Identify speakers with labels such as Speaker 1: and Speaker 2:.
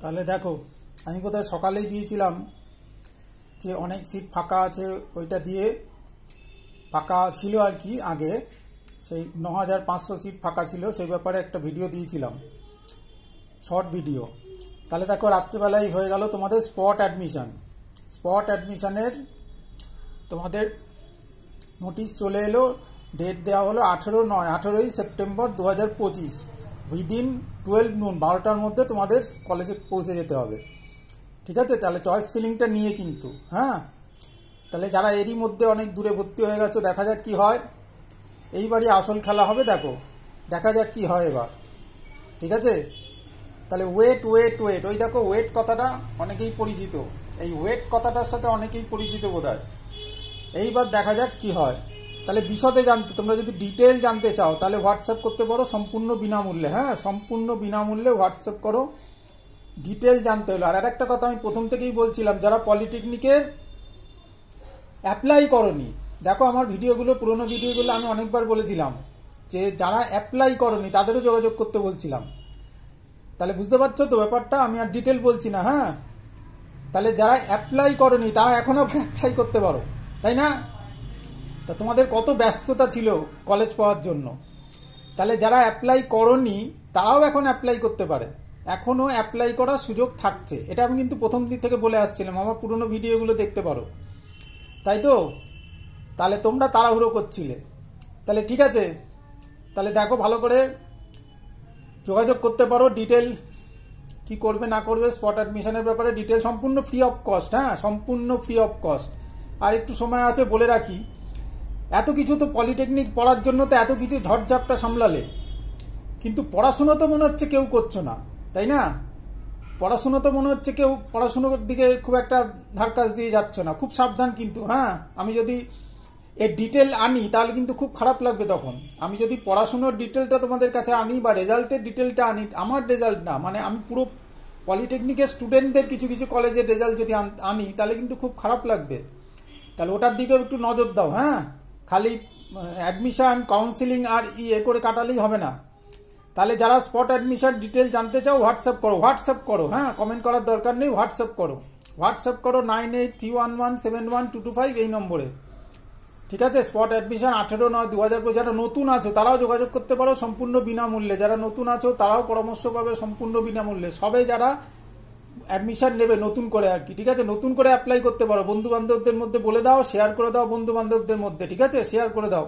Speaker 1: তাহলে দেখো, আমি বোধহয় সকালেই দিয়েছিলাম যে অনেক সিট ফাঁকা আছে, ওইটা দিয়ে ফাঁকা ছিল আর কি। আগে সেই ৯,৫০০ সিট ফাঁকা ছিল, সেই ব্যাপারে একটা ভিডিও দিয়েছিলাম, শর্ট ভিডিও। তাহলে দেখো, রাত্রেবেলাই হয়ে গেল তোমাদের স্পট অ্যাডমিশন। স্পট অ্যাডমিশনের তোমাদের নোটিশ চলে এলো, ডেট দেওয়া হলো 18ই সেপ্টেম্বর 2025। উইদিন 12 নুন, 12টার মধ্যে তোমাদের কলেজে পৌঁছে যেতে হবে, ঠিক আছে? তাহলে চয়েস ফিলিংটা নিয়ে কিন্তু, হ্যাঁ। তাহলে যারা এরই মধ্যে অনেক দূরে ভর্তি হয়ে গেছো, দেখা যাক কি হয়। এইবারই আসল খেলা হবে, দেখো দেখা যাক কি হয় এবার, ঠিক আছে? তাহলে ওয়েট ওয়েট ওয়েট, ওই দেখো ওয়েট কথাটা অনেকেই পরিচিত, এই ওয়েট কথাটার সাথে অনেকেই পরিচিত বোধহয়। এইবার দেখা যাক কি হয়। তাহলে বিশদে জানতে, তোমরা যদি ডিটেল জানতে চাও তাহলে হোয়াটসঅ্যাপ করতে পারো সম্পূর্ণ বিনামূল্যে, হ্যাঁ, সম্পূর্ণ বিনামূল্যে হোয়াটসঅ্যাপ করো। ডিটেল জানতে হলো। আর একটা কথা আমি প্রথম থেকেই বলছিলাম, যারা পলিটেকনিকের অ্যাপ্লাই করনি, দেখো আমার ভিডিওগুলো, পুরোনো ভিডিওগুলো আমি অনেকবার বলেছিলাম যে যারা অ্যাপ্লাই করনি তাদেরও যোগাযোগ করতে বলছিলাম। তাহলে বুঝতে পারছো তো ব্যাপারটা, আমি আর ডিটেল বলছি না, হ্যাঁ। তাহলে যারা অ্যাপ্লাই করনি তারা এখনও অ্যাপ্লাই করতে পারো, তাই না? তা তোমাদের কত ব্যস্ততা ছিল কলেজ পাওয়ার জন্য। তাহলে যারা অ্যাপ্লাই করনি তারাও এখন অ্যাপ্লাই করতে পারে, এখনও অ্যাপ্লাই করার সুযোগ থাকছে। এটা আমি কিন্তু প্রথম দিক থেকে বলে আসছিলাম, আমার পুরনো ভিডিওগুলো দেখতে পারো, তাই তো? তাহলে তোমরা তাড়াহুড়ো করছিলে, তাহলে ঠিক আছে। তাহলে দেখো, ভালো করে যোগাযোগ করতে পারো। ডিটেল কি করবে না করবে স্পট অ্যাডমিশনের ব্যাপারে ডিটেল সম্পূর্ণ ফ্রি অফ কস্ট, হ্যাঁ, সম্পূর্ণ ফ্রি অফ কস্ট। আর একটু সময় আছে, বলে রাখি, এত কিছু তো পলিটেকনিক পড়ার জন্য তো এত কিছু ঝড়ঝাপটা সামলালে, কিন্তু পড়াশুনো তো মনে হচ্ছে কেউ করছো না, তাই না? পড়াশুনো তো মনে হচ্ছে কেউ পড়াশুনোর দিকে খুব একটা ধারকাজ দিয়ে যাচ্ছ না। খুব সাবধান কিন্তু, হ্যাঁ। আমি যদি এর ডিটেল আনি তাহলে কিন্তু খুব খারাপ লাগবে তখন। আমি যদি পড়াশুনোর ডিটেলটা তোমাদের কাছে আনি বা রেজাল্টের ডিটেলটা আনি, আমার রেজাল্ট না, মানে আমি পুরো পলিটেকনিকের স্টুডেন্টদের কিছু কিছু কলেজের রেজাল্ট যদি আনি তাহলে কিন্তু খুব খারাপ লাগবে। তাহলে ওটার দিকেও একটু নজর দাও, হ্যাঁ। খালি অ্যাডমিশন, কাউন্সিলিং আর করে কাটালেই হবে না। তাহলে যারা স্পট অ্যাডমিশন ডিটেল জানতে চাও হোয়াটসঅ্যাপ করো, হ্যাঁ, কমেন্ট করার দরকার নেই, হোয়াটসঅ্যাপ করো 9831171225 এই নম্বরে, ঠিক আছে? Spot admission 18/9/2025। যারা নতুন আছো তারাও যোগাযোগ করতে পারো সম্পূর্ণ বিনামূল্যে, যারা নতুন আছো তারাও পরামর্শ পাবে সম্পূর্ণ বিনামূল্যে। সবাই যারা অ্যাডমিশন নেবে নতুন করে আর কি, ঠিক আছে? নতুন করে অ্যাপ্লাই করতে পারো। বন্ধু বান্ধবদের মধ্যে বলে দাও, শেয়ার করে দাও বন্ধু বান্ধবদের মধ্যে, ঠিক আছে? শেয়ার করে দাও।